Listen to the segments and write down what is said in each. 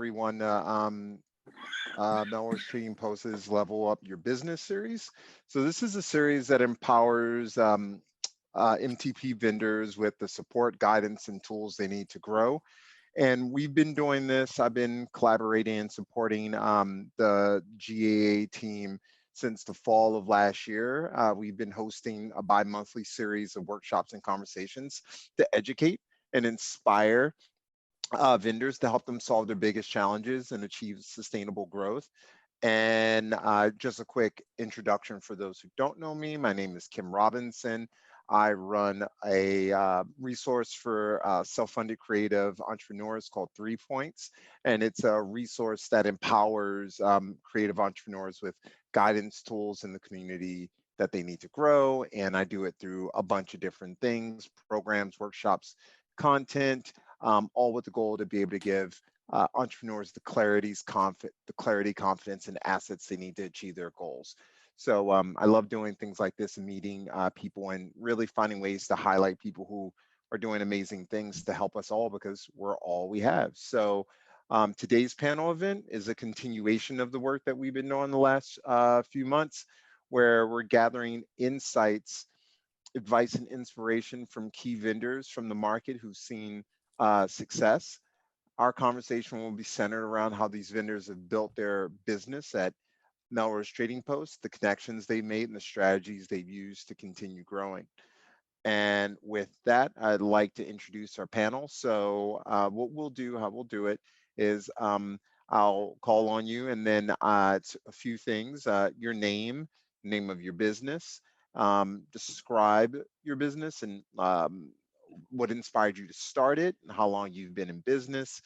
everyone to Melrose Trading Post's Level Up Your Business series. So this is a series that empowers MTP vendors with the support, guidance, and tools they need to grow. And we've been doing this. I've been collaborating and supporting the GAA team since the fall of last year. We've been hosting a bi-monthly series of workshops and conversations to educate and inspire vendors to help them solve their biggest challenges and achieve sustainable growth. And just a quick introduction for those who don't know me, my name is Kim Robinson. I run a resource for self-funded creative entrepreneurs called 3 Points. And it's a resource that empowers creative entrepreneurs with guidance tools in the community that they need to grow. And I do it through a bunch of different things, programs, workshops, content, all with the goal to be able to give entrepreneurs the clarity, confidence, and assets they need to achieve their goals. So I love doing things like this and meeting people and really finding ways to highlight people who are doing amazing things to help us all, because we're all we have. So today's panel event is a continuation of the work that we've been doing the last few months, where we're gathering insights, advice, and inspiration from key vendors from the market who've seen success. Our conversation will be centered around how these vendors have built their business at Melrose Trading Post, the connections they've made, and the strategies they've used to continue growing. And with that, I'd like to introduce our panel. So what we'll do, how we'll do it is I'll call on you, and then it's a few things, your name of your business, describe your business and what inspired you to start it, and how long you've been in business,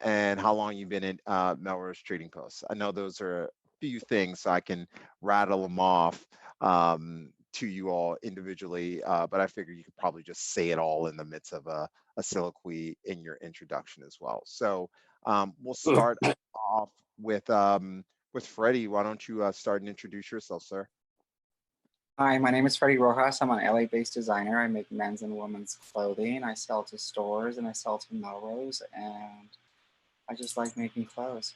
and how long you've been in Melrose Trading Post. I know those are a few things, so I can rattle them off to you all individually, but I figure you could probably just say it all in the midst of a soliloquy in your introduction as well. So we'll start off with Freddie. Why don't you start and introduce yourself, sir? Hi, my name is Freddie Rojas. I'm an LA-based designer. I make men's and women's clothing. I sell to stores and I sell to Melrose, and I just like making clothes.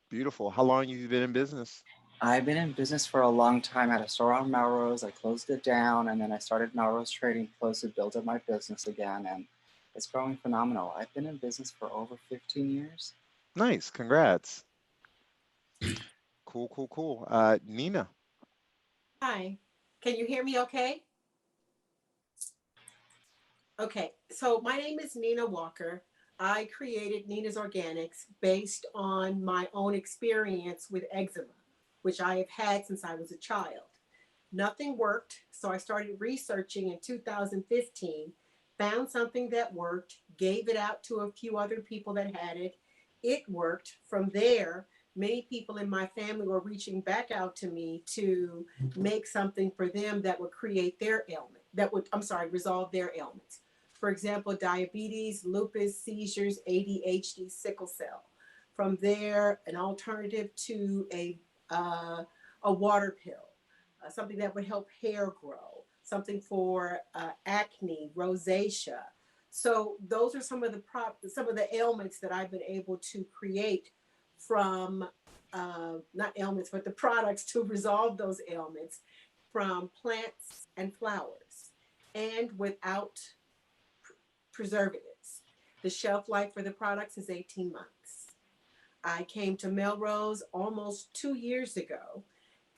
Beautiful. How long have you been in business? I've been in business for a long time. I had a store on Melrose. I closed it down, and then I started Melrose Trading Post to build up my business again, and it's growing phenomenal. I've been in business for over 15 years. Nice. Congrats. Cool. Nina. Hi, can you hear me okay? Okay, so my name is Nina Walker. I created Nina's Organics based on my own experience with eczema, which I have had since I was a child. Nothing worked, so I started researching in 2015, found something that worked, gave it out to a few other people that had it. It worked. From there, many people in my family were reaching back out to me to make something for them that would create their ailment, resolve their ailments. For example, diabetes, lupus, seizures, ADHD, sickle cell. From there, an alternative to a water pill, something that would help hair grow, something for acne, rosacea. So those are some of the ailments that I've been able to create from not ailments, but the products to resolve those ailments from plants and flowers, and without preservatives. The shelf life for the products is 18 months. I came to Melrose almost 2 years ago,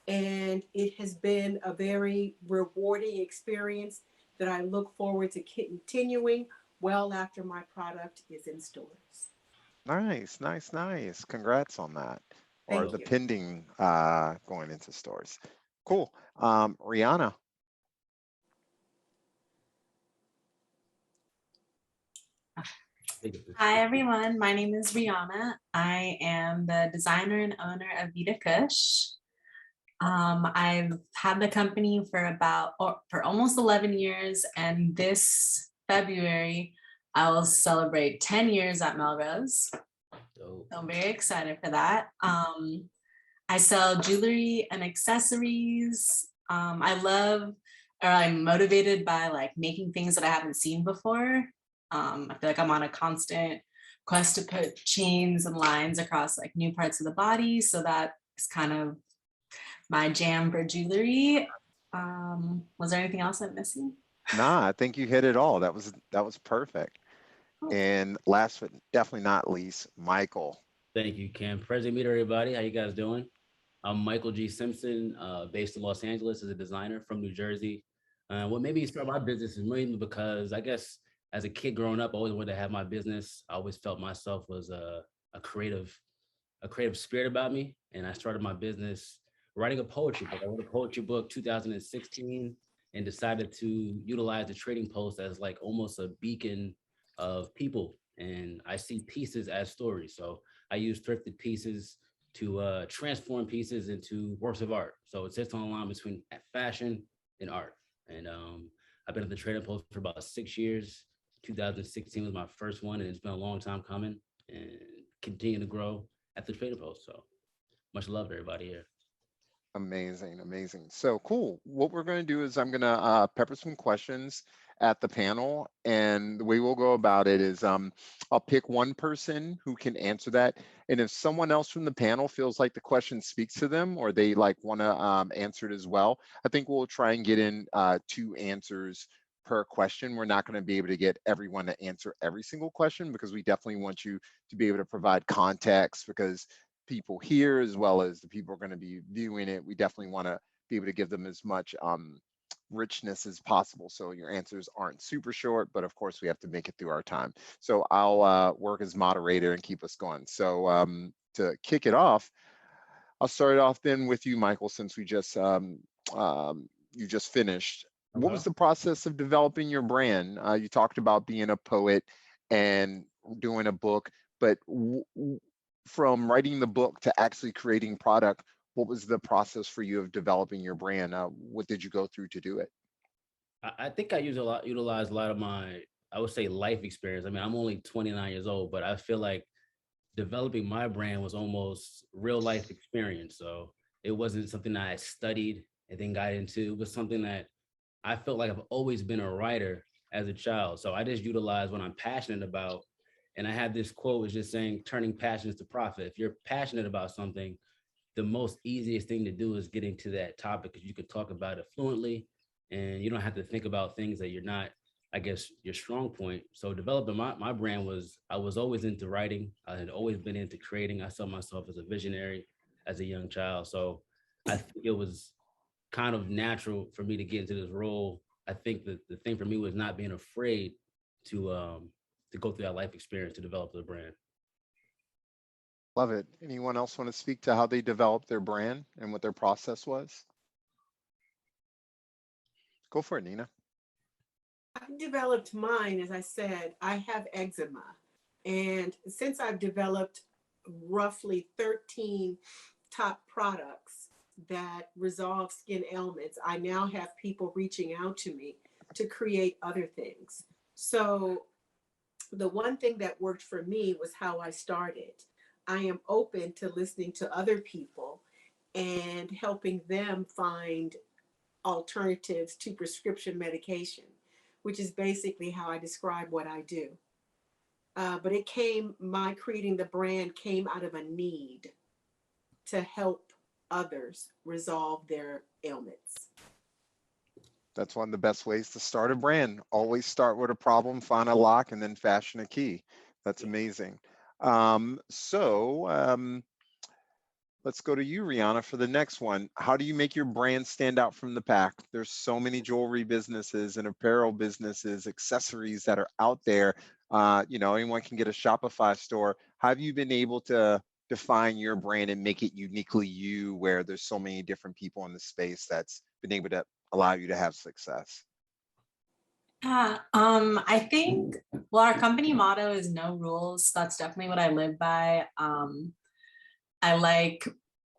and it has been a very rewarding experience that I look forward to continuing well after my product is in stores. Nice. Congrats on that. Or Thank the you. pending going into stores. Cool. Rihanna. Hi everyone, my name is Rihanna. I am the designer and owner of Vita Kush. I've had the company for almost 11 years, and this February I will celebrate 10 years at Melrose. So I'm very excited for that. I sell jewelry and accessories. I'm motivated by like making things that I haven't seen before. I feel like I'm on a constant quest to put chains and lines across like new parts of the body. So that is kind of my jam for jewelry. Was there anything else I'm missing? Nah, I think you hit it all. That was perfect. Oh. And last but definitely not least, Michael. Thank you, Cam. Pleasure to meet everybody. How you guys doing? I'm Michael G. Simpson, based in Los Angeles as a designer from New Jersey. What made me start my business is mainly because I guess as a kid growing up, I always wanted to have my business. I always felt myself was a creative spirit about me. And I started my business writing a poetry book. I wrote a poetry book 2016 and decided to utilize the Trading Post as like almost a beacon of people. And I see pieces as stories. So I use thrifted pieces to transform pieces into works of art. So it sits on the line between fashion and art. And I've been at the Trading Post for about 6 years. 2016 was my first one, and it's been a long time coming and continue to grow at the Trading Post. So much love to everybody here. Amazing, amazing. So cool. What we're going to do is I'm going to pepper some questions at the panel, and the way we'll go about it is I'll pick one person who can answer that, and if someone else from the panel feels like the question speaks to them or they like want to answer it as well, I think we'll try and get in 2 answers per question. We're not going to be able to get everyone to answer every single question because we definitely want you to be able to provide context, because people here as well as the people are going to be viewing it, we definitely want to be able to give them as much richness as possible, so your answers aren't super short, but of course we have to make it through our time. So I'll work as moderator and keep us going. So to kick it off, I'll start it off then with you, Michael, since we just you just finished. Okay. What was the process of developing your brand? You talked about being a poet and doing a book, but from writing the book to actually creating product, what was the process for you of developing your brand? What did you go through to do it? I think I utilize a lot of my, I would say, life experience. I mean, I'm only 29 years old, but I feel like developing my brand was almost real life experience. So it wasn't something that I studied and then got into. It was something that I felt like I've always been a writer as a child. So I just utilize what I'm passionate about. And I had this quote was just saying, turning passions to profit. If you're passionate about something, the most easiest thing to do is getting to that topic, because you can talk about it fluently and you don't have to think about things that you're not, I guess, your strong point. So developing my brand was, I was always into writing. I had always been into creating. I saw myself as a visionary as a young child. So I think it was kind of natural for me to get into this role. I think that the thing for me was not being afraid to go through that life experience to develop the brand. Love it. Anyone else want to speak to how they developed their brand and what their process was? Go for it, Nina. I've developed mine, as I said, I have eczema. And since I've developed roughly 13 top products that resolve skin ailments, I now have people reaching out to me to create other things. So the one thing that worked for me was how I started. I am open to listening to other people and helping them find alternatives to prescription medication, which is basically how I describe what I do. But my creating the brand came out of a need to help others resolve their ailments. That's one of the best ways to start a brand. Always start with a problem, find a lock, and then fashion a key. That's amazing. Let's go to you, Rihanna, for the next one. How do you make your brand stand out from the pack? There's so many jewelry businesses and apparel businesses, accessories that are out there. Anyone can get a Shopify store. How have you been able to define your brand and make it uniquely you, where there's so many different people in the space that's been able to allow you to have success? I think, well, our company motto is no rules. That's definitely what I live by. I like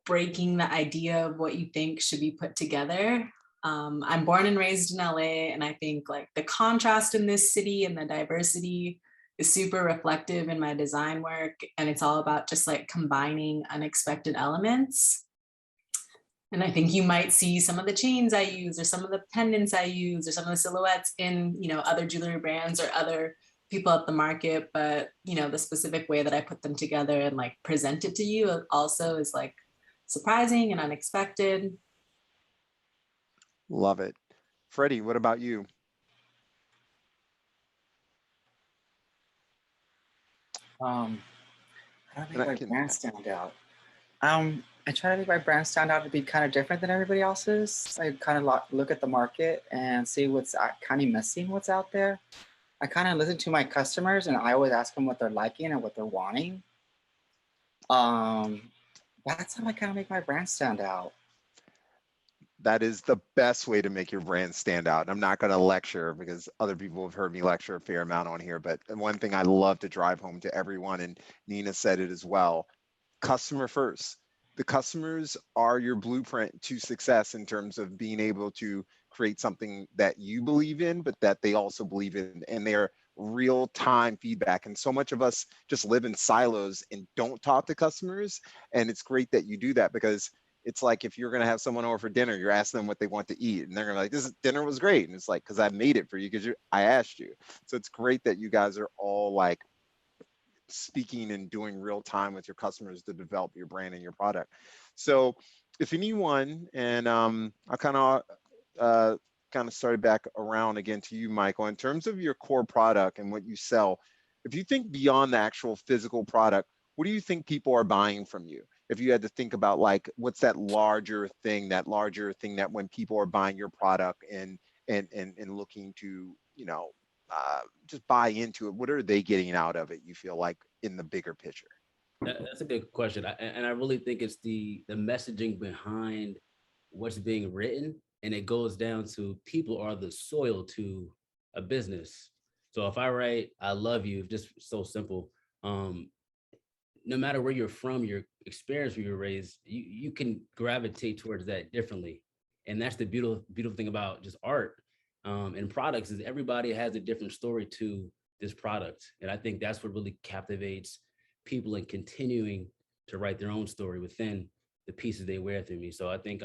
breaking the idea of what you think should be put together. I'm born and raised in LA, and I think like the contrast in this city and the diversity is super reflective in my design work. And it's all about just like combining unexpected elements. And I think you might see some of the chains I use, or some of the pendants I use, or some of the silhouettes in, other jewelry brands or other people at the market, but you know, the specific way that I put them together and like present it to you also is like surprising and unexpected. Love it. Freddie, what about you? How do I And make I my can, brand stand out? I try to make my brand stand out to be kind of different than everybody else's. I kind of look at the market and see what's kind of missing, what's out there. I kind of listen to my customers, and I always ask them what they're liking and what they're wanting. Um, that's how I kind of make my brand stand out. that is the best way to make your brand stand out. And I'm not going to lecture because other people have heard me lecture a fair amount on here, but one thing I love to drive home to everyone, and Nina said it as well, customer first. The customers are your blueprint to success in terms of being able to create something that you believe in, but that they also believe in, and they're real time feedback. And so much of us just live in silos and don't talk to customers. And it's great that you do that, because it's like if you're going to have someone over for dinner, you're asking them what they want to eat, and they're going to be like, this dinner was great. And it's like, because I made it for you, because I asked you. So it's great that you guys are all like speaking and doing real time with your customers to develop your brand and your product. So if anyone, and I kind of started back around again to you, Michael, in terms of your core product and what you sell, if you think beyond the actual physical product, what do you think people are buying from you? If you had to think about like, what's that larger thing that when people are buying your product and looking to, just buy into it, what are they getting out of it, you feel like, in the bigger picture? That's a good question. And I really think it's the messaging behind what's being written. And it goes down to people are the soil to a business. So if I write, I love you, just so simple, no matter where you're from, your experience where you're raised, you can gravitate towards that differently. And that's the beautiful thing about just art and products, is everybody has a different story to this product. And I think that's what really captivates people in continuing to write their own story within the pieces they wear through me. So I think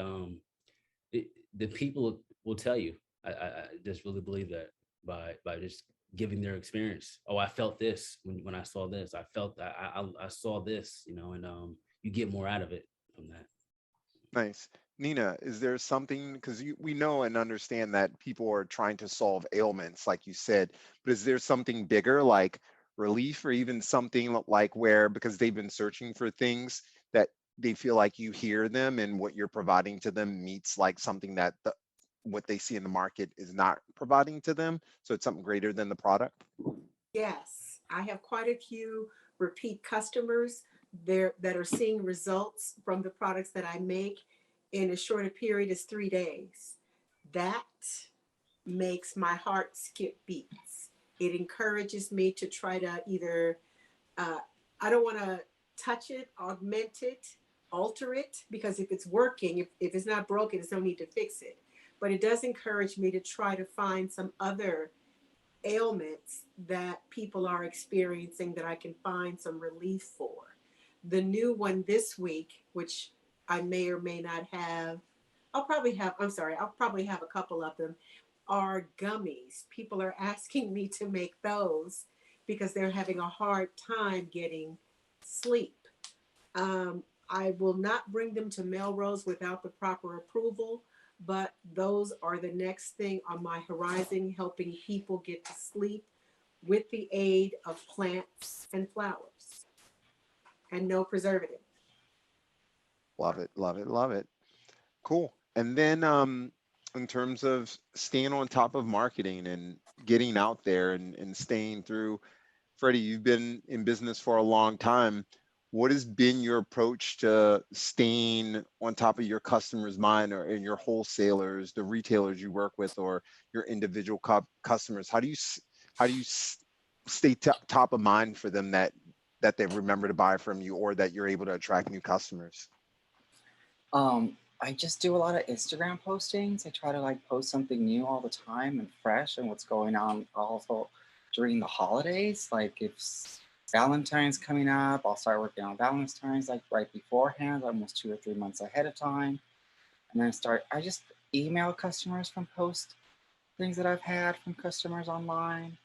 the people will tell you. I just really believe that by just giving their experience. Oh, I felt this when I saw this. I felt I saw this, and you get more out of it from that. Nice. Nina, is there something, because we know and understand that people are trying to solve ailments, like you said, but is there something bigger like relief, or even something like where, because they've been searching for things, that they feel like you hear them and what you're providing to them meets like something that what they see in the market is not providing to them? So it's something greater than the product? Yes, I have quite a few repeat customers there that are seeing results from the products that I make in as short a period as 3 days. That makes my heart skip beats. It encourages me to try to either, uh, I don't want to touch it, augment it, alter it, because if it's working, if it's not broken, there's no need to fix it. But it does encourage me to try to find some other ailments that people are experiencing that I can find some relief for. The new one this week, which I may or may not have, I'll probably have a couple of them, are gummies. People are asking me to make those because they're having a hard time getting sleep. I will not bring them to Melrose without the proper approval, but those are the next thing on my horizon, helping people get to sleep with the aid of plants and flowers and no preservative. Love it, love it, love it. Cool. And then in terms of staying on top of marketing and getting out there and staying through, Freddie, you've been in business for a long time. What has been your approach to staying on top of your customers' mind, or in your wholesalers, the retailers you work with, or your individual customers? How do you stay top of mind for them, that they remember to buy from you, or that you're able to attract new customers? I just do a lot of Instagram postings. I try to like post something new all the time and fresh and what's going on also during the holidays. Like if Valentine's coming up, I'll start working on Valentine's like right beforehand, almost 2 or 3 months ahead of time. And then I just email customers from post things that I've had from customers online.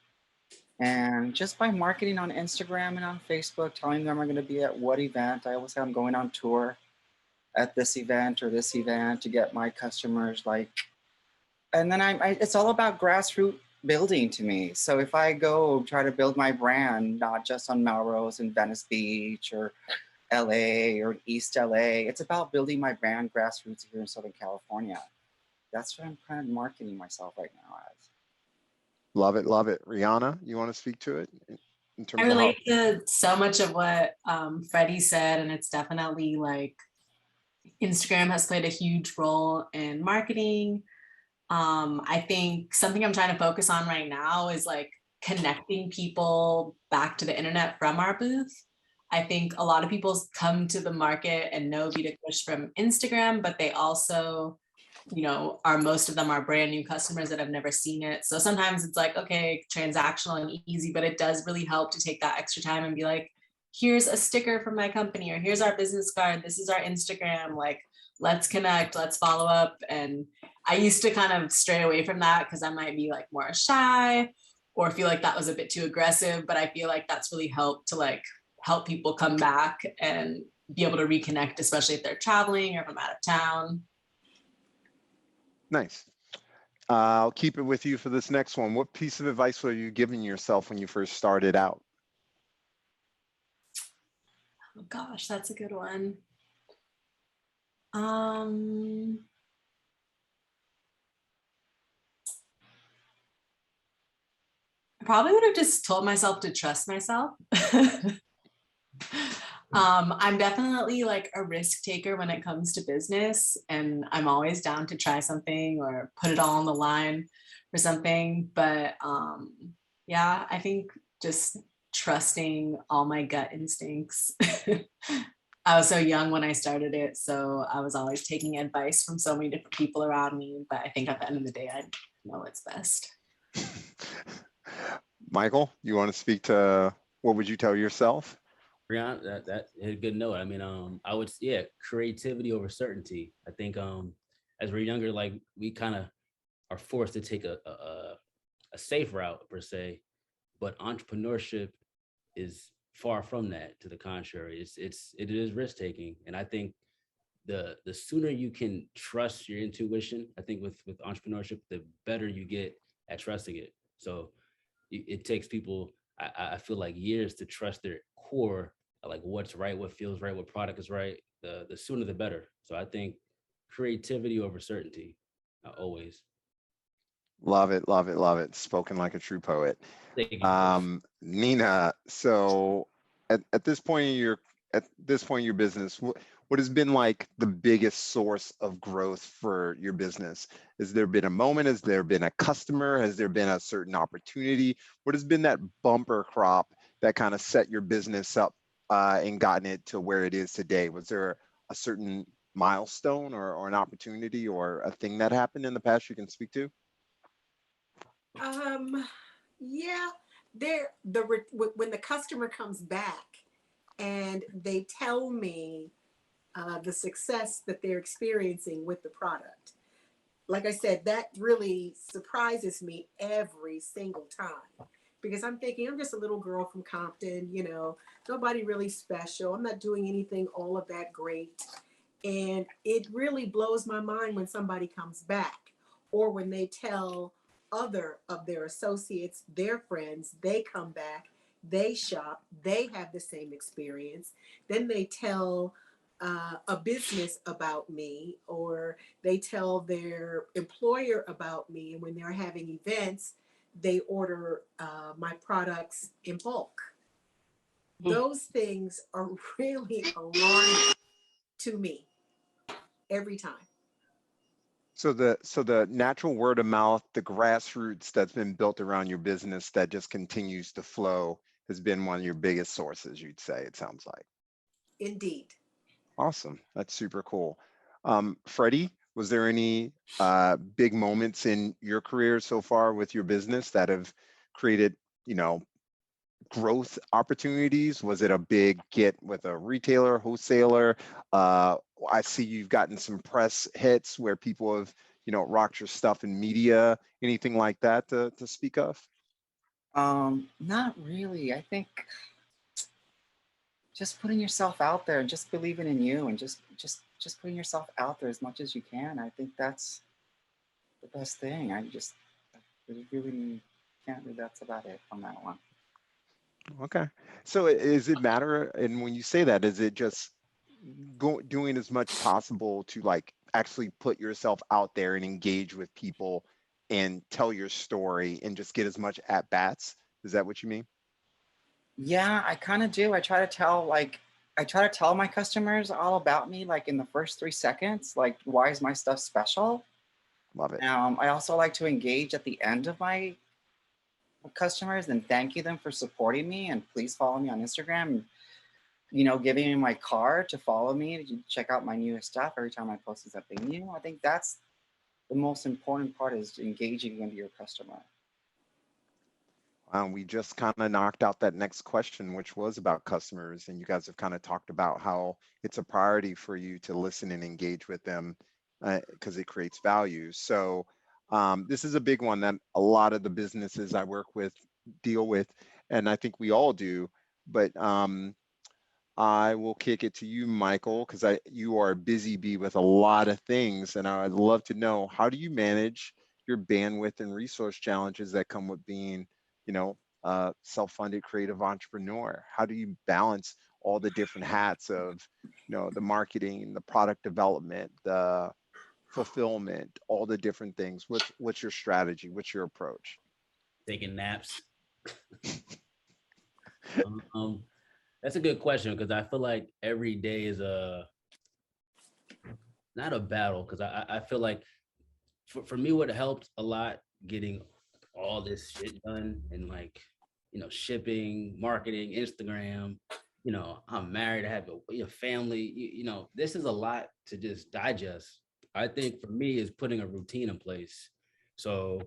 And just by marketing on Instagram and on Facebook, telling them I'm going to be at what event. I always say I'm going on tour at this event or this event to get my customers like, and then it's all about grassroots building to me. So if I go try to build my brand, not just on Melrose and Venice Beach or LA or East LA, it's about building my brand grassroots here in Southern California. That's what I'm kind of marketing myself right now as. Love it, love it. Rihanna, you want to speak to it in I terms of how? relate to so much of what Freddie said, and it's definitely like Instagram has played a huge role in marketing. I think something I'm trying to focus on right now is like connecting people back to the internet from our booth. I think a lot of people come to the market and know Vita Kush from Instagram, but they also, most of them are brand new customers that have never seen it. So sometimes it's like, okay, transactional and easy, but it does really help to take that extra time and be like, here's a sticker from my company, or here's our business card, this is our Instagram, like, let's connect, let's follow up. And I used to kind of stray away from that because I might be like more shy or feel like that was a bit too aggressive, but I feel like that's really helped to like help people come back and be able to reconnect, especially if they're traveling or from out of town. Nice. I'll keep it with you for this next one. What piece of advice were you giving yourself when you first started out? Oh gosh, that's a good one. I probably would have just told myself to trust myself. I'm definitely like a risk taker when it comes to business, and I'm always down to try something or put it all on the line for something. But yeah, I think just trusting all my gut instincts. I was so young when I started it, so I was always taking advice from so many different people around me. But I think at the end of the day, I know what's best. Michael, you want to speak to what would you tell yourself? Brianna, that is a good note. I mean, I would, yeah, creativity over certainty. I think as we're younger, like we kind of are forced to take a safe route per se, but entrepreneurship is far from that. To the contrary, it is risk taking, and I think the sooner you can trust your intuition, I think with entrepreneurship, the better you get at trusting it. So it takes people, I feel like, years to trust their core, like what's right, what feels right, what product is right. The sooner the better. So I think creativity over certainty, always. Love it, love it, love it. Spoken like a true poet. Thank you. Nina, so at this point in your business, what has been like the biggest source of growth for your business? Has there been a moment? Has there been a customer? Has there been a certain opportunity? What has been that bumper crop that kind of set your business up and gotten it to where it is today? Was there a certain milestone or an opportunity or a thing that happened in the past you can speak to? Yeah, when the customer comes back and they tell me the success that they're experiencing with the product. Like I said, that really surprises me every single time because I'm thinking I'm just a little girl from Compton, nobody really special. I'm not doing anything all of that great. And it really blows my mind when somebody comes back or when they tell other of their associates, their friends, they come back, they shop, they have the same experience. Then they tell a business about me, or they tell their employer about me. And when they're having events, they order my products in bulk. Those things are really alarming to me every time. So the natural word of mouth, the grassroots that's been built around your business that just continues to flow has been one of your biggest sources, you'd say, it sounds like. Indeed. Awesome. That's super cool. Freddie, was there any big moments in your career so far with your business that have created, growth opportunities? Was it a big get with a retailer, wholesaler? I see you've gotten some press hits where people have, rocked your stuff in media. Anything like that to speak of? Not really. I think just putting yourself out there and just believing in you and just putting yourself out there as much as you can. I think that's the best thing. I really can't. That's about it on that one. Okay. So is it matter, and when you say that, is it just doing as much possible to like actually put yourself out there and engage with people and tell your story and just get as much at bats? Is that what you mean? Yeah, I kind of do. I try to tell my customers all about me, like in the first 3 seconds, like why is my stuff special? Love it. I also like to engage at the end of my customers and thank you them for supporting me, and please follow me on Instagram, and, giving me my card to follow me to check out my newest stuff every time I post something new. I think that's the most important part, is engaging into your customer. We just kind of knocked out that next question, which was about customers, and you guys have kind of talked about how it's a priority for you to listen and engage with them because it creates value. So this is a big one that a lot of the businesses I work with deal with, and I think we all do. But I will kick it to you, Michael, because you are a busy bee with a lot of things, and I'd love to know, how do you manage your bandwidth and resource challenges that come with being, a self-funded creative entrepreneur? How do you balance all the different hats of, the marketing, the product development, the fulfillment, all the different things? What's your strategy? What's your approach? Taking naps. That's a good question, because I feel like every day is not a battle, because I feel like for me, what helped a lot getting all this shit done, and like, shipping, marketing, Instagram, I'm married, I have a family, this is a lot to just digest. I think for me is putting a routine in place. So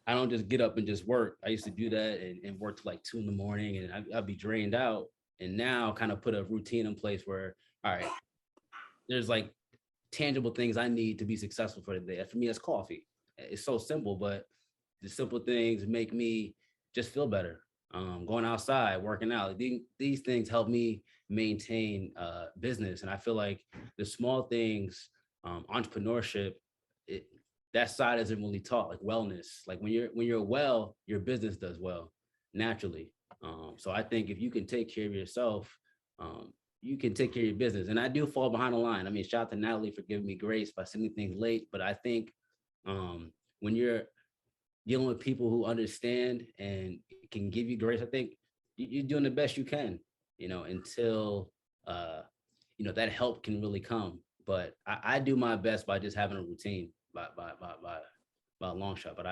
I don't just get up and just work. I used to do that and work till like 2 in the morning, and I'd be drained out. And now kind of put a routine in place where, all right, there's like tangible things I need to be successful for the day. For me, that's coffee. It's so simple, but the simple things make me just feel better. Going outside, working out, these things help me maintain business. And I feel like the small things, entrepreneurship, that side isn't really taught, like wellness. Like when you're well, your business does well naturally. So I think if you can take care of yourself, you can take care of your business. And I do fall behind the line. I mean, shout out to Natalie for giving me grace by sending things late. But I think when you're dealing with people who understand and can give you grace, I think you're doing the best you can, until that help can really come. But I do my best by just having a routine by a long shot. But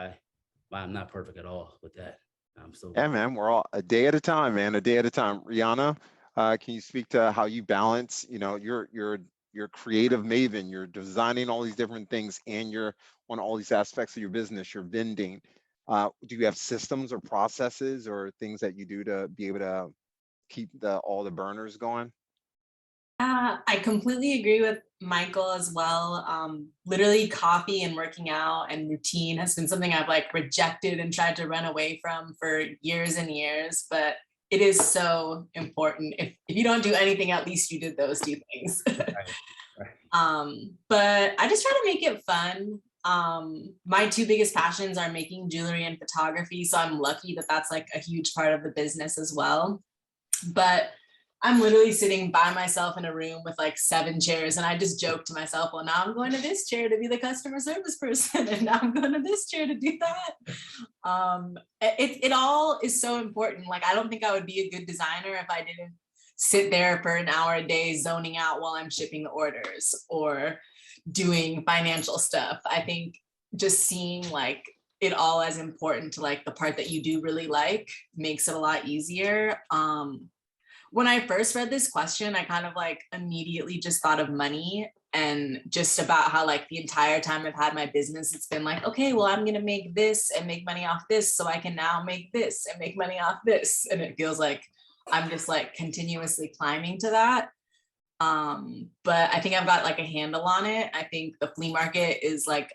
I'm not perfect at all with that. I'm still. Yeah, man, we're all a day at a time, man. A day at a time. Rihanna, can you speak to how you balance? You're creative maven. You're designing all these different things, and you're on all these aspects of your business. You're vending. Do you have systems or processes or things that you do to be able to keep all the burners going? I completely agree with Michael as well. Literally coffee and working out and routine has been something I've like rejected and tried to run away from for years and years, but it is so important. If you don't do anything, at least you did those two things. Right. But I just try to make it fun. My two biggest passions are making jewelry and photography. So I'm lucky that that's like a huge part of the business as well. But I'm literally sitting by myself in a room with like 7 chairs, and I just joke to myself, well, now I'm going to this chair to be the customer service person, and now I'm going to this chair to do that. It all is so important. Like, I don't think I would be a good designer if I didn't sit there for an hour a day zoning out while I'm shipping the orders or doing financial stuff. I think just seeing like it all as important to like the part that you do really like makes it a lot easier. When I first read this question, I kind of like immediately just thought of money and just about how like the entire time I've had my business, it's been like, okay, well, I'm going to make this and make money off this, so I can now make this and make money off this. And it feels like I'm just like continuously climbing to that. But I think I've got like a handle on it. I think the flea market is like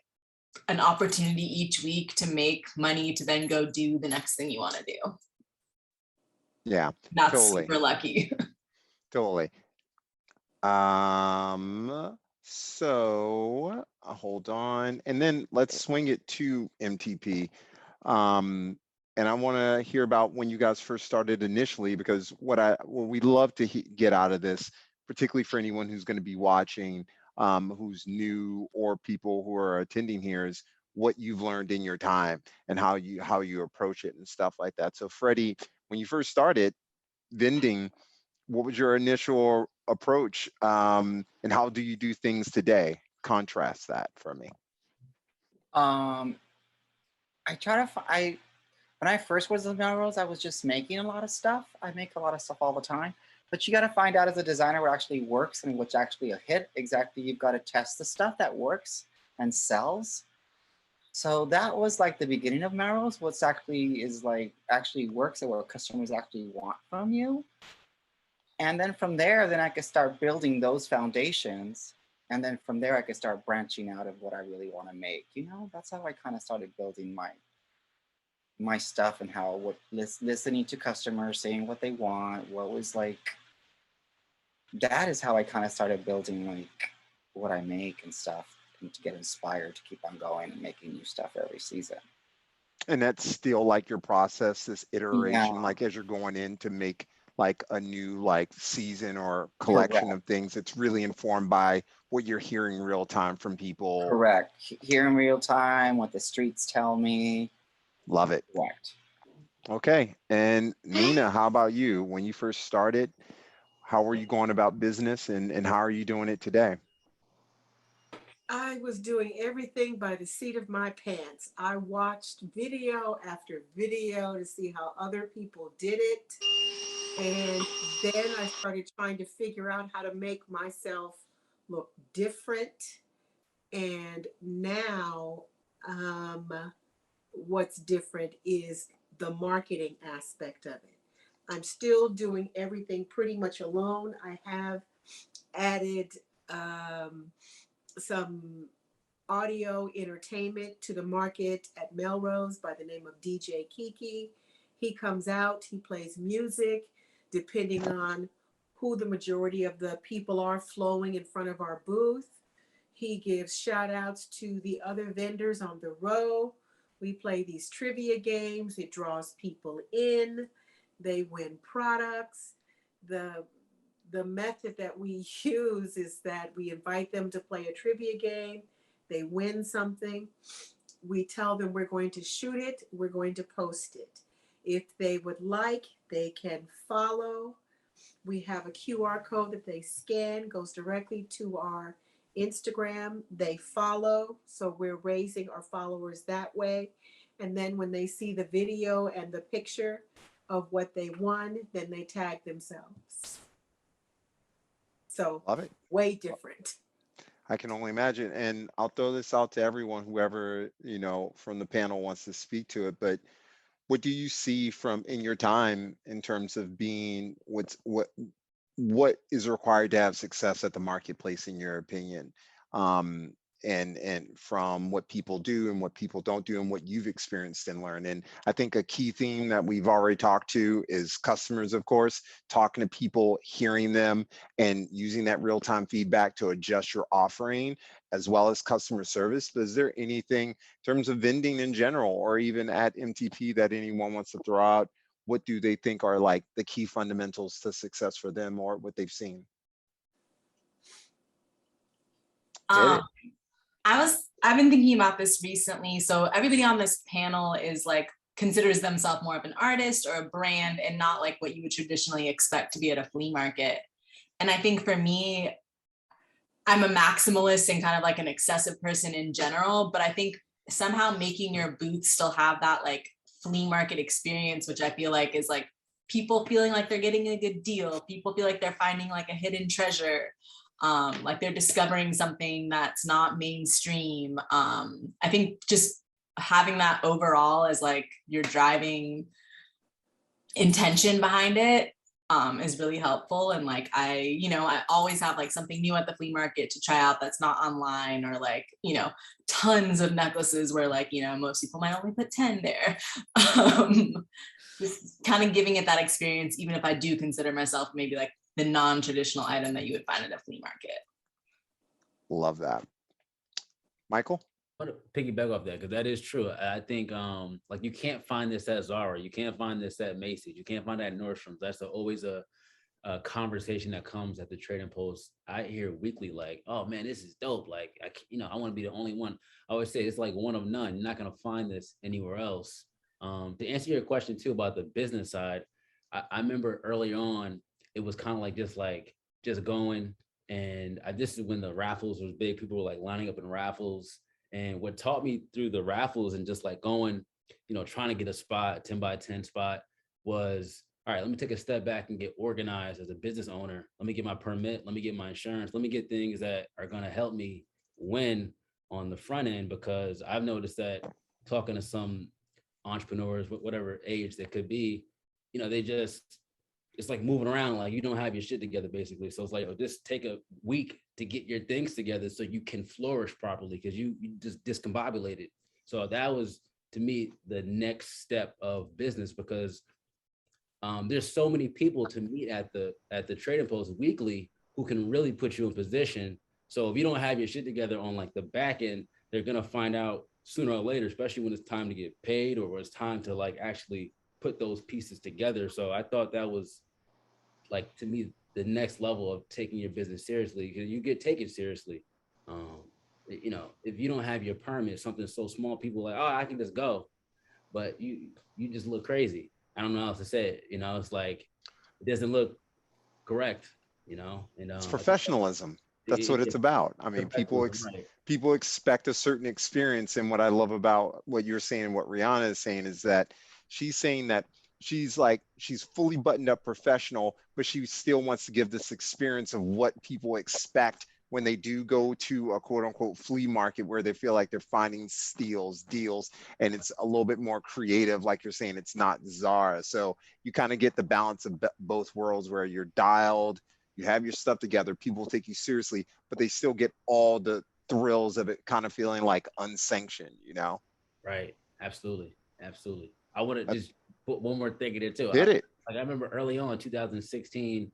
an opportunity each week to make money to then go do the next thing you want to do. Yeah, That's totally, super lucky. totally. So hold on, and then let's swing it to MTP. And I want to hear about when you guys first started initially, because what we love to get out of this, particularly for anyone who's going to be watching, who's new, or people who are attending here, is what you've learned in your time and how you approach it and stuff like that. So Freddie, when you first started vending, what was your initial approach, and how do you do things today? Contrast that for me. Um, I try to, when I first was in Melrose, I was just making a lot of stuff. I make a lot of stuff all the time, but you got to find out as a designer what actually works and what's actually a hit. Exactly. You've got to test the stuff that works and sells. So that was like the beginning of Melrose. What's actually works and what customers actually want from you. And then from there, then I could start building those foundations. And then from there, I could start branching out of what I really want to make. You know, that's how I kind of started building my stuff, and listening to customers, saying what they want, that is how I kind of started building like what I make and stuff, and to get inspired to keep on going and making new stuff every season. And that's still like your process, this iteration, Yeah. like as you're going in to make like a new like season or collection Correct. of things, it's really informed by what you're hearing real time from people. Correct. Here in real time, what the streets tell me. Love it. Correct. Okay. And Nina, how about you? When you first started, how were you going about business, and how are you doing it today? I was doing everything by the seat of my pants. I watched video after video to see how other people did it. And then I started trying to figure out how to make myself look different. And now, what's different is the marketing aspect of it. I'm still doing everything pretty much alone. I have added some audio entertainment to the market at Melrose by the name of DJ Kiki. He comes out, he plays music, depending on who the majority of the people are flowing in front of our booth. He gives shout outs to the other vendors on the row. We play these trivia games. It draws people in. They win products. The method that we use is that we invite them to play a trivia game. They win something. We tell them we're going to shoot it. We're going to post it. If they would like, they can follow. We have a QR code that they scan, goes directly to our Instagram. They follow. So we're raising our followers that way. And then when they see the video and the picture of what they won, then they tag themselves. So Love it. way different. I can only imagine. And I'll throw this out to everyone, whoever, from the panel wants to speak to it. But what do you see from in your time in terms of being what is required to have success at the marketplace, in your opinion? And from what people do and what people don't do and what you've experienced and learned. And I think a key theme that we've already talked to is customers, of course, talking to people, hearing them, and using that real-time feedback to adjust your offering, as well as customer service. But is there anything in terms of vending in general, or even at MTP, that anyone wants to throw out? What do they think are like the key fundamentals to success for them, or what they've seen? I've been thinking about this recently. So everybody on this panel is like, considers themselves more of an artist or a brand, and not like what you would traditionally expect to be at a flea market. And I think for me, I'm a maximalist and kind of like an excessive person in general, but I think somehow making your booth still have that like flea market experience, which I feel like is like people feeling like they're getting a good deal. People feel like they're finding like a hidden treasure. Like they're discovering something that's not mainstream. I think just having that overall as like your driving intention behind it is really helpful. And like, I always have like something new at the flea market to try out that's not online, or like, tons of necklaces where like, most people might only put 10 there. Just kind of giving it that experience, even if I do consider myself maybe like the non-traditional item that you would find at a flea market. Love that. Michael? I want to piggyback off that, because that is true. I think like you can't find this at Zara, you can't find this at Macy's, you can't find that at Nordstrom's. That's always a conversation that comes at the Trading Post. I hear weekly, like, oh man, this is dope. Like, I want to be the only one. I always say it's like one of none. You're not gonna find this anywhere else. To answer your question too about the business side, I remember early on, it was kind of like just going, and this is when the raffles was big. People were like lining up in raffles. And what taught me through the raffles and just like going, trying to get a spot, 10 by 10 spot, was, all right, let me take a step back and get organized as a business owner. Let me get my permit. Let me get my insurance. Let me get things that are going to help me win on the front end, because I've noticed that talking to some entrepreneurs, whatever age they could be, it's like moving around, like you don't have your shit together basically. So it's like, just take a week to get your things together so you can flourish properly, because you just discombobulated. So that was, to me, the next step of business, because there's so many people to meet at the Trading Post weekly who can really put you in position. So if you don't have your shit together on like the back end, they're gonna find out sooner or later, especially when it's time to get paid or it's time to like actually put those pieces together. So I thought that was, like, to me, the next level of taking your business seriously, because you get taken seriously. If you don't have your permit, something so small, people are like, oh, I can just go, but you just look crazy. I don't know how else to say it. It's like, it doesn't look correct. And It's professionalism. That's what it's about. I mean, people expect a certain experience. And what I love about what you're saying and what Rihanna is saying is that she's saying that she's fully buttoned up professional, but she still wants to give this experience of what people expect when they do go to a quote unquote flea market, where they feel like they're finding steals, deals, and it's a little bit more creative. Like you're saying, it's not Zara. So you kind of get the balance of both worlds, where you're dialed, you have your stuff together, people take you seriously, but they still get all the thrills of it kind of feeling like unsanctioned, Right. Absolutely. I want to just put one more thing in it too. I remember early on, 2016,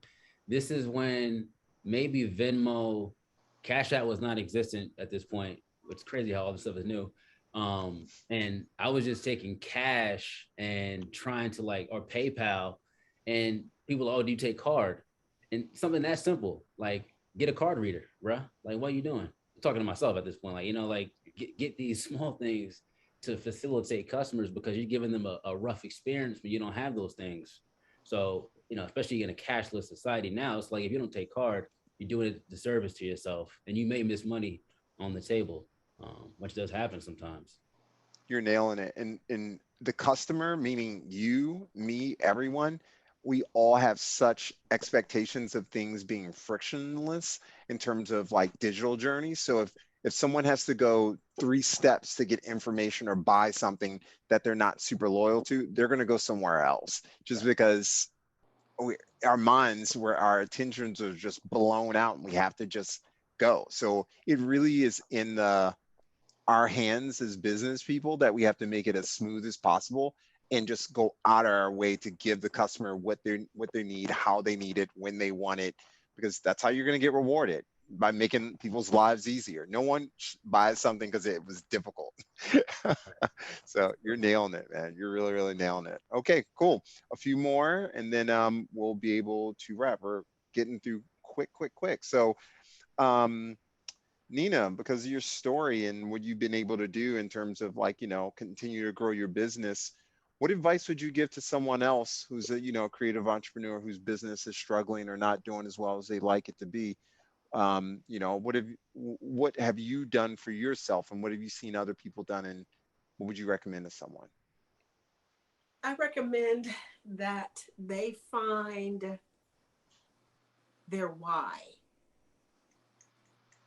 this is when maybe Venmo, Cash App was not existent at this point. It's crazy how all this stuff is new. And I was just taking cash and trying to or PayPal, and people, oh, do you take card? And something that simple, like get a card reader, bruh. Like, what are you doing? I'm talking to myself at this point, get these small things to facilitate customers, because you're giving them a rough experience when you don't have those things. So, especially in a cashless society now, it's like, if you don't take card, you're doing a disservice to yourself, and you may miss money on the table, which does happen sometimes. You're nailing it. And the customer, meaning you, me, everyone, we all have such expectations of things being frictionless in terms of digital journeys. So if someone has to go 3 steps to get information or buy something that they're not super loyal to, they're going to go somewhere else, just because our minds, where our attentions are just blown out, and we have to just go. So it really is in our hands as business people that we have to make it as smooth as possible, and just go out of our way to give the customer what they need, how they need it, when they want it, because that's how you're going to get rewarded, by making people's lives easier. No one buys something because it was difficult. So you're nailing it, man. You're really, really nailing it. Okay, cool. A few more, and then we'll be able to wrap. We're getting through quick. So Nina, because of your story and what you've been able to do in terms of continue to grow your business, what advice would you give to someone else who's a creative entrepreneur whose business is struggling or not doing as well as they like it to be? What have you done for yourself, and what have you seen other people done, and what would you recommend to someone? I recommend that they find their why.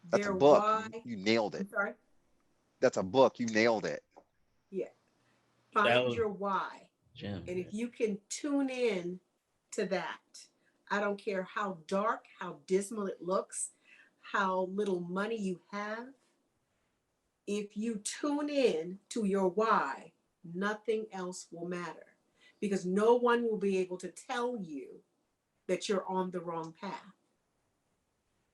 That's a book. You nailed it. I'm sorry? That's a book. You nailed it. Yeah. Find your why. Jim. And if you can tune in to that, I don't care how dark, how dismal it looks, how little money you have. If you tune in to your why, nothing else will matter, because no one will be able to tell you that you're on the wrong path.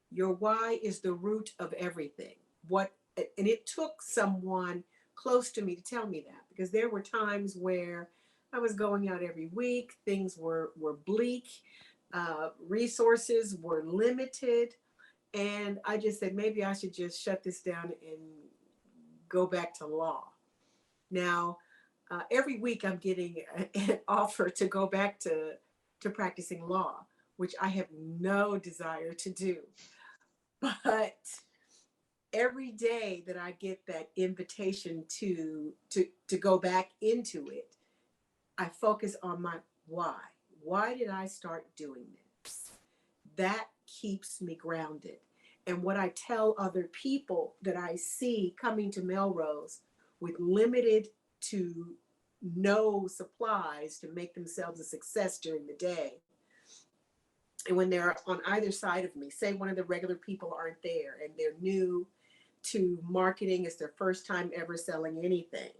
Your why is the root of everything. And it took someone close to me to tell me that, because there were times where I was going out every week, things were bleak, resources were limited, and I just said, maybe I should just shut this down and go back to law. Now, every week I'm getting an offer to go back to practicing law, which I have no desire to do. But every day that I get that invitation to go back into it, I focus on my why. Why did I start doing this? That keeps me grounded. And what I tell other people that I see coming to Melrose with limited to no supplies to make themselves a success during the day, and when they're on either side of me, say one of the regular people aren't there and they're new to marketing, it's their first time ever selling anything,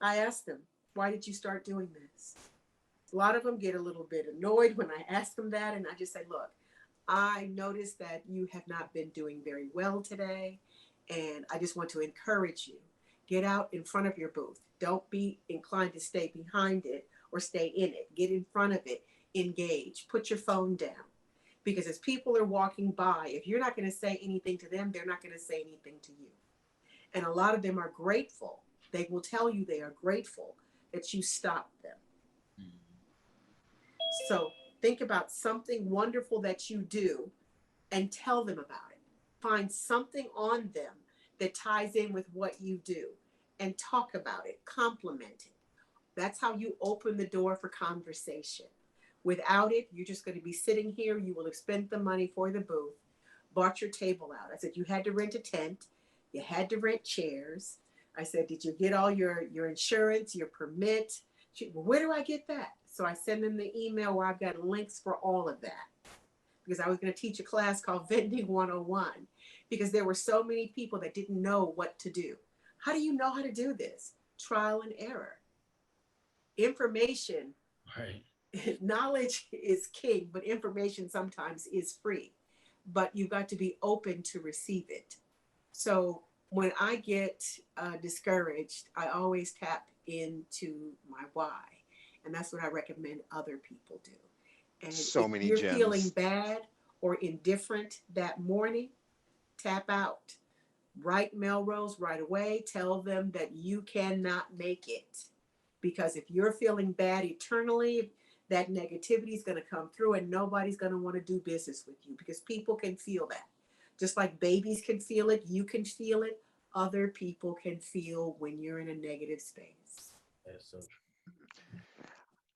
I ask them, why did you start doing this? A lot of them get a little bit annoyed when I ask them that, and I just say, look, I noticed that you have not been doing very well today, and I just want to encourage you. Get out in front of your booth. Don't be inclined to stay behind it or stay in it. Get in front of it. Engage. Put your phone down. Because as people are walking by, if you're not going to say anything to them, they're not going to say anything to you. And a lot of them are grateful. They will tell you they are grateful that you stopped them. So think about something wonderful that you do and tell them about it. Find something on them that ties in with what you do and talk about it, compliment it. That's how you open the door for conversation. Without it, you're just going to be sitting here. You will have spent the money for the booth, bought your table out. I said, you had to rent a tent. You had to rent chairs. I said, did you get all your insurance, your permit? Well, where do I get that? So I send them the email where I've got links for all of that, because I was going to teach a class called Vending 101, because there were so many people that didn't know what to do. How do you know how to do this? Trial and error. Information. Right. Knowledge is king, but information sometimes is free. But you've got to be open to receive it. So when I get discouraged, I always tap into my why. And that's what I recommend other people do. And So if many you're gems. feeling bad or indifferent that morning, tap out. Write Melrose right away. Tell them that you cannot make it. Because if you're feeling bad eternally, that negativity is going to come through and nobody's going to want to do business with you, because people can feel that. Just like babies can feel it, you can feel it. Other people can feel when you're in a negative space. That's so true.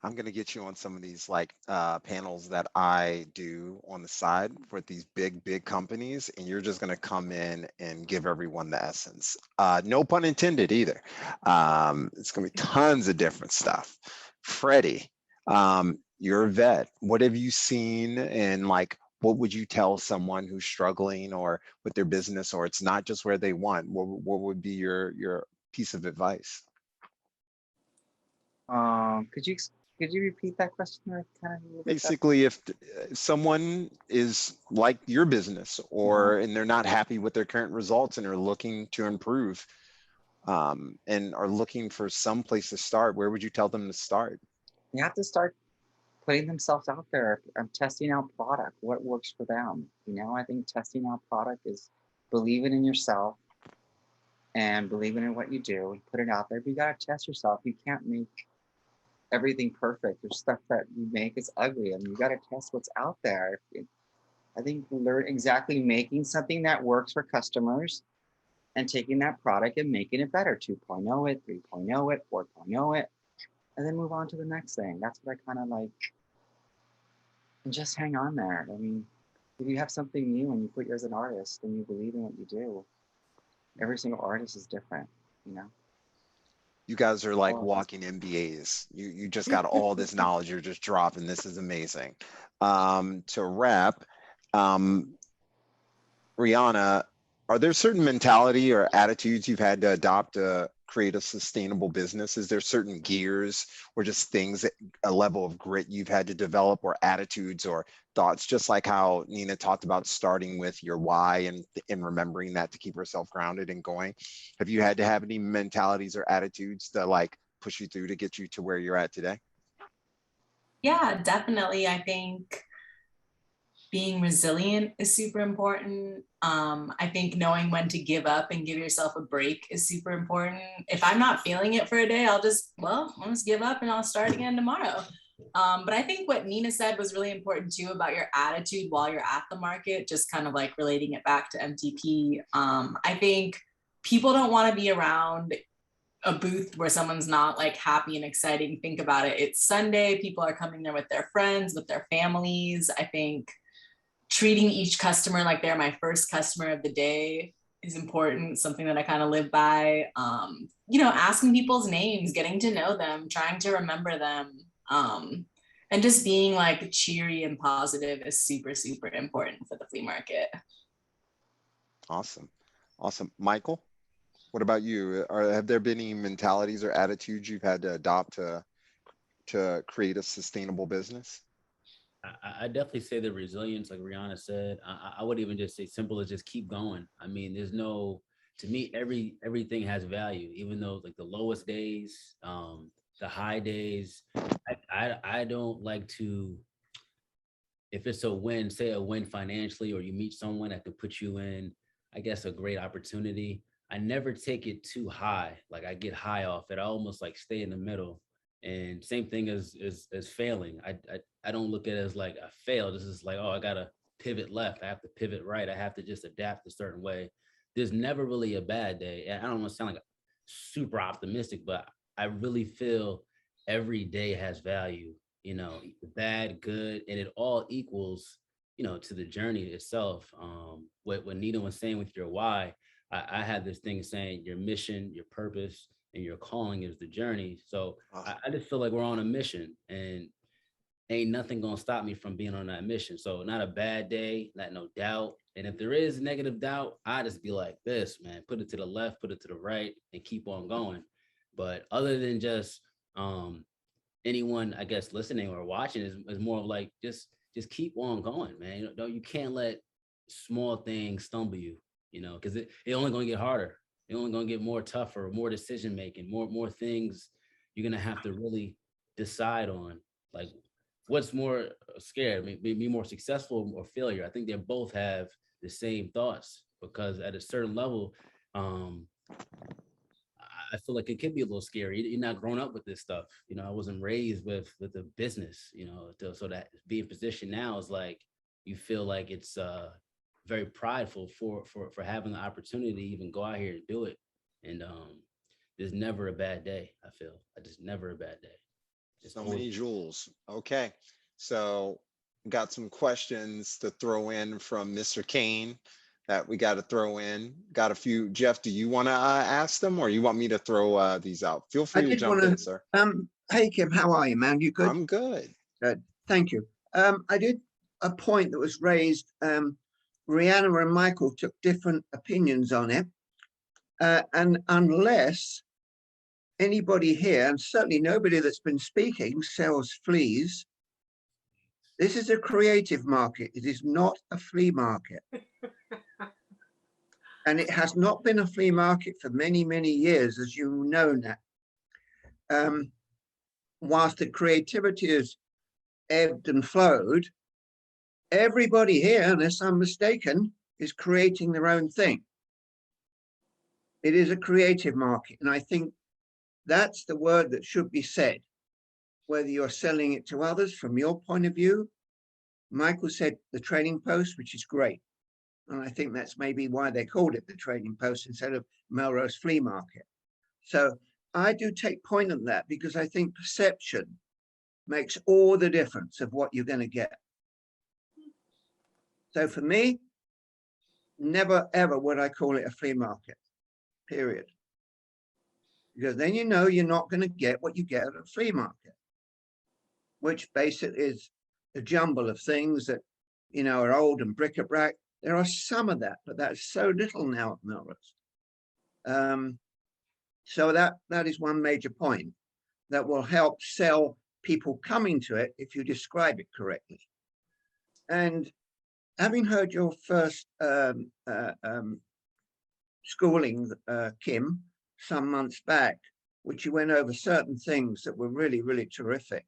I'm going to get you on some of these panels that I do on the side with these big companies, and you're just going to come in and give everyone the essence. No pun intended either. It's going to be tons of different stuff. Freddie, you're a vet. What have you seen, and what would you tell someone who's struggling or with their business, or it's not just where they want? What would be your piece of advice? Could you repeat that question or kind of a little bit? Basically, if someone is like your business and they're not happy with their current results and are looking to improve and are looking for some place to start, where would you tell them to start? You have to start putting themselves out there. Testing out product, what works for them. I think testing out product is believing in yourself and believing in what you do and put it out there. But you got to test yourself. You can't make everything perfect. There's stuff that you make is ugly, and you got to test what's out there. I think learn exactly making something that works for customers and taking that product and making it better. 2.0 it, 3.0 it, 4.0 it, and then move on to the next thing. That's what I kind of like. And just hang on there. I mean, if you have something new and you put yours as an artist and you believe in what you do, every single artist is different, You guys are like Oh. walking MBAs. You just got all this knowledge you're just dropping. This is amazing. To wrap, Rihanna, are there certain mentality or attitudes you've had to adopt to create a sustainable business? Is there certain gears or just things, that, a level of grit you've had to develop, or attitudes or thoughts, just like how Nina talked about starting with your why and remembering that to keep herself grounded and going? Have you had to have any mentalities or attitudes that like push you through to get you to where you're at today? Yeah, definitely. I think being resilient is super important. I think knowing when to give up and give yourself a break is super important. If I'm not feeling it for a day, I'll just give up and I'll start again tomorrow. But I think what Nina said was really important too about your attitude while you're at the market, just kind of like relating it back to MTP. I think people don't want to be around a booth where someone's not like happy and exciting. Think about it. It's Sunday. People are coming there with their friends, with their families. I think treating each customer like they're my first customer of the day is important, something that I kind of live by. Asking people's names, getting to know them, trying to remember them, and just being like cheery and positive is super, super important for the flea market. Awesome. Michael, what about you? Have there been any mentalities or attitudes you've had to adopt to create a sustainable business? I definitely say the resilience, like Rihanna said. I would even just say simple as just keep going. I mean, to me, everything has value, even though like the lowest days, the high days. I don't like to, if it's a win, say a win financially, or you meet someone that could put you in, I guess, a great opportunity. I never take it too high. Like I get high off it. I almost like stay in the middle. And same thing as failing. I don't look at it as like I failed. This is like, oh, I gotta pivot left. I have to pivot right. I have to just adapt a certain way. There's never really a bad day. And I don't want to sound like super optimistic, but I really feel every day has value, bad, good, and it all equals, to the journey itself. What Nina was saying with your why, I had this thing saying your mission, your purpose, and your calling is the journey. So Awesome. I just feel like we're on a mission, and ain't nothing gonna stop me from being on that mission. So not a bad day, not no doubt. And if there is negative doubt, I just be like this, man, put it to the left, put it to the right, and keep on going. But other than just anyone, I guess, listening or watching is more of like just keep on going, man. You can't let small things stumble you, because it only gonna get harder. It's only gonna get more tougher, more decision making, more things you're gonna have to really decide on. Like, what's more scared? Be more successful or failure? I think they both have the same thoughts, because at a certain level, I feel like it can be a little scary. You're not grown up with this stuff. I wasn't raised with the business, so that being positioned now is like, you feel like it's very prideful for having the opportunity to even go out here and do it. And there's never a bad day. I feel just never a bad day. It's So always many jewels. Okay. So got some questions to throw in from Mr. Kane that we got to throw in. Got a few. Jeff, do you want to ask them, or you want me to throw these out? Feel free to jump in, sir. Hey Kim, how are you, man? You good? I'm good. Good. Thank you. I did a point that was raised. Rihanna and Michael took different opinions on it. And unless anybody here, and certainly nobody that's been speaking, sells fleas, this is a creative market. It is not a flea market. And it has not been a flea market for many, many years, as you know now. Whilst the creativity has ebbed and flowed, everybody here, unless I'm mistaken, is creating their own thing. It is a creative market. And I think that's the word that should be said, whether you're selling it to others from your point of view. Michael said the Trading Post, which is great. And I think that's maybe why they called it the Trading Post instead of Melrose Flea Market. So I do take point on that, because I think perception makes all the difference of what you're going to get. So for me, never, ever would I call it a flea market, period. because then you know you're not going to get what you get at a flea market, which basically is a jumble of things that, you know, are old and bric-a-brac. There are some of that, but that's so little now at Melrose. So that is one major point that will help sell people coming to it if you describe it correctly. And having heard your first schooling, Kim, some months back, which you went over certain things that were really, really terrific.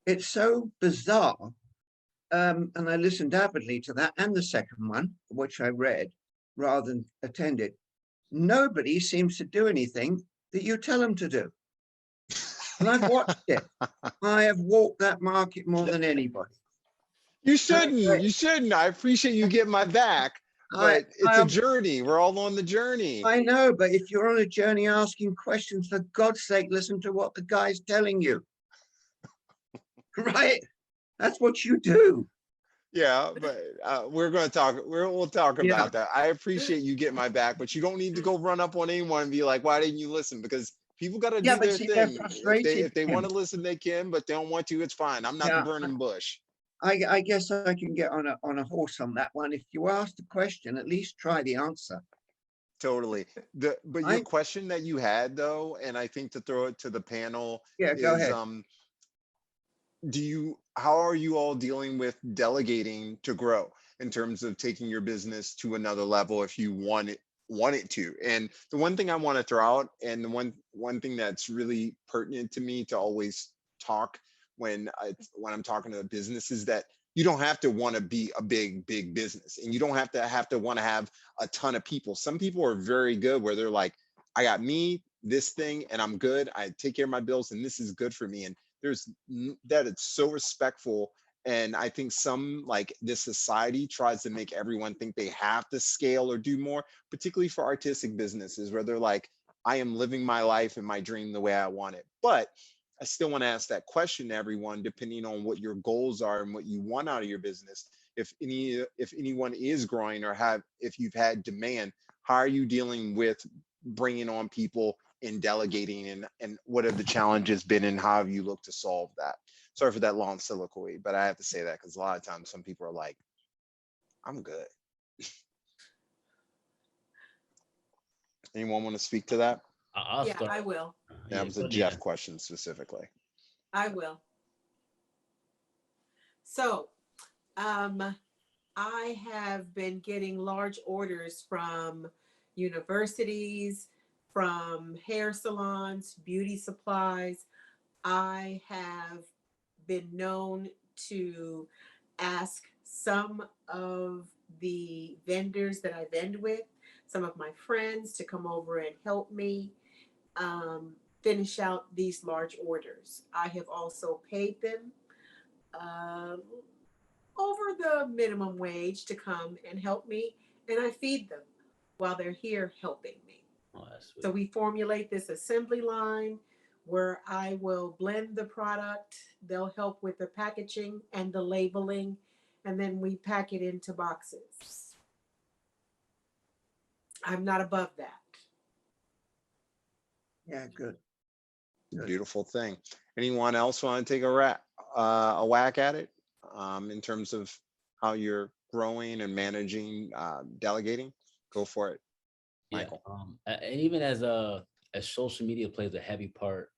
It's so bizarre. And I listened avidly to that and the second one, which I read rather than attended. Nobody seems to do anything that you tell them to do. And I've watched it. I have walked that market more than anybody. You shouldn't. You shouldn't. I appreciate you getting my back, but it's a journey. We're all on the journey. I know, but if you're on a journey asking questions, for God's sake, listen to what the guy's telling you. Right? That's what you do. Yeah, but we're going to talk. We'll talk about that. I appreciate you getting my back, but you don't need to go run up on anyone and be like, "Why didn't you listen?" Because people got to do their thing. If they want to listen, they can. But they don't want to, it's fine. I'm not the burning bush. I guess I can get on a horse on that one. If you ask the question, at least try the answer. Totally. But your question that you had though, and I think to throw it to the panel, go ahead. How are you all dealing with delegating to grow in terms of taking your business to another level if you want it to? And the one thing I want to throw out, and the one thing that's really pertinent to me to always talk when I'm talking to a business is that you don't have to want to be a big business, and you don't have to want to have a ton of people. Some people are very good where they're like, I got me, this thing, and I'm good. I take care of my bills, and this is good for me. And it's so respectful. And I think this society tries to make everyone think they have to scale or do more, particularly for artistic businesses where they're like, I am living my life and my dream the way I want it. But I still want to ask that question to everyone, depending on what your goals are and what you want out of your business. If anyone is growing or if you've had demand, how are you dealing with bringing on people and delegating, and what have the challenges been, and how have you looked to solve that? Sorry for that long soliloquy, but I have to say that because a lot of times some people are like, I'm good. Anyone want to speak to that? I'll start. I will. That was a Jeff question specifically. I will. So, I have been getting large orders from universities, from hair salons, beauty supplies. I have been known to ask some of the vendors that I vend with, some of my friends, to come over and help me finish out these large orders. I have also paid them over the minimum wage to come and help me, and I feed them while they're here helping me. Oh, that's sweet. So we formulate this assembly line where I will blend the product. They'll help with the packaging and the labeling, and then we pack it into boxes. I'm not above that. Yeah, good. Beautiful thing. Anyone else want to take a whack at it in terms of how you're growing and managing delegating? Go for it, Michael. Yeah. And even as social media plays a heavy part,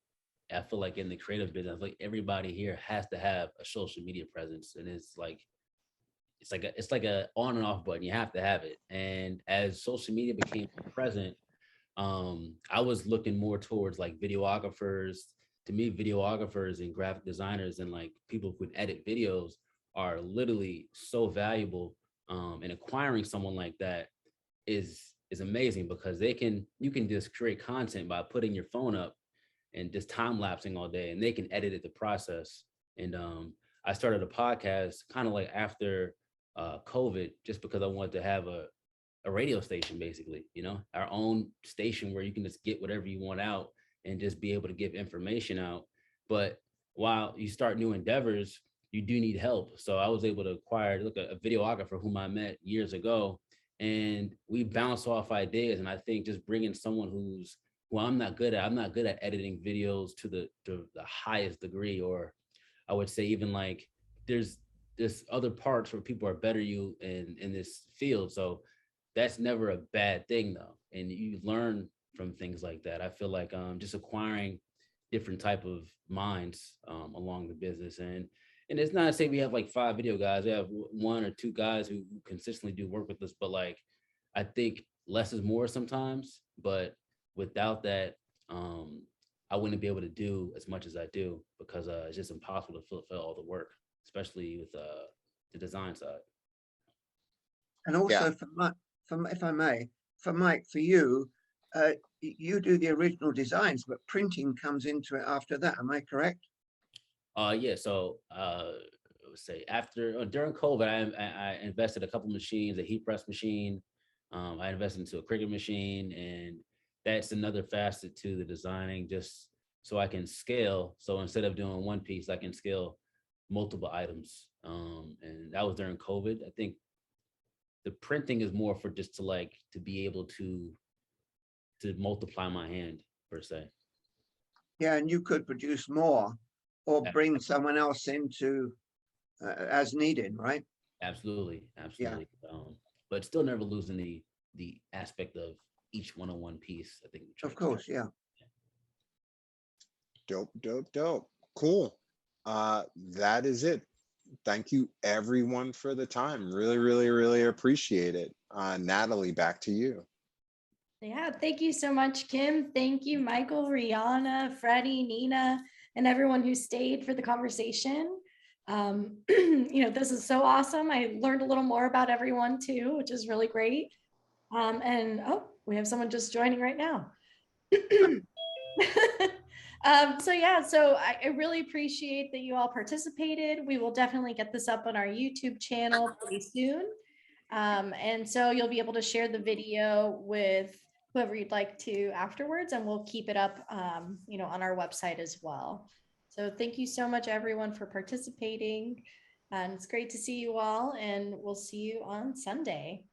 I feel like in the creative business, like everybody here has to have a social media presence, and it's like a on and off button. You have to have it. And as social media became present, I was looking more towards like videographers. To me, videographers and graphic designers and like people who edit videos are literally so valuable. And acquiring someone like that is amazing, because you can just create content by putting your phone up and just time lapsing all day, and they can edit the process. And I started a podcast kind of like after COVID, just because I wanted to have a radio station, basically, our own station where you can just get whatever you want out and just be able to give information out. But while you start new endeavors, you do need help. So I was able to acquire a videographer whom I met years ago, and we bounce off ideas. And I think just bringing someone who well, I'm not good at editing videos to the highest degree, or I would say even like there's other parts where people are better you in this field. So that's never a bad thing though. And you learn from things like that. I feel like just acquiring different type of minds along the business. And it's not to say we have like 5 video guys. We have 1 or 2 guys who consistently do work with us, but like I think less is more sometimes. But without that, I wouldn't be able to do as much as I do, because it's just impossible to fulfill all the work, especially with the design side. And also if I may, for Mike, for you, you do the original designs, but printing comes into it after that. Am I correct? Yeah. So let's say during COVID, I invested a couple machines, a heat press machine. I invested into a Cricut machine, and that's another facet to the designing, just so I can scale. So instead of doing one piece, I can scale multiple items. And that was during COVID. I think the printing is more for just to be able to multiply my hand per se. Yeah, and you could produce more or bring someone else into as needed, right? Absolutely. But still never losing the aspect of each one-on-one piece. I think. Of course, yeah. Dope. Cool. That is it. Thank you everyone for the time. Really appreciate it. Natalie, back to you. Yeah, thank you so much, Kim. Thank you, Michael, Rihanna, Freddie, Nina, and everyone who stayed for the conversation. This is so awesome. I learned a little more about everyone too, which is really great. And we have someone just joining right now. So I really appreciate that you all participated. We will definitely get this up on our YouTube channel pretty soon. And so you'll be able to share the video with whoever you'd like to afterwards, and we'll keep it up, on our website as well. So thank you so much, everyone, for participating. And it's great to see you all, and we'll see you on Sunday.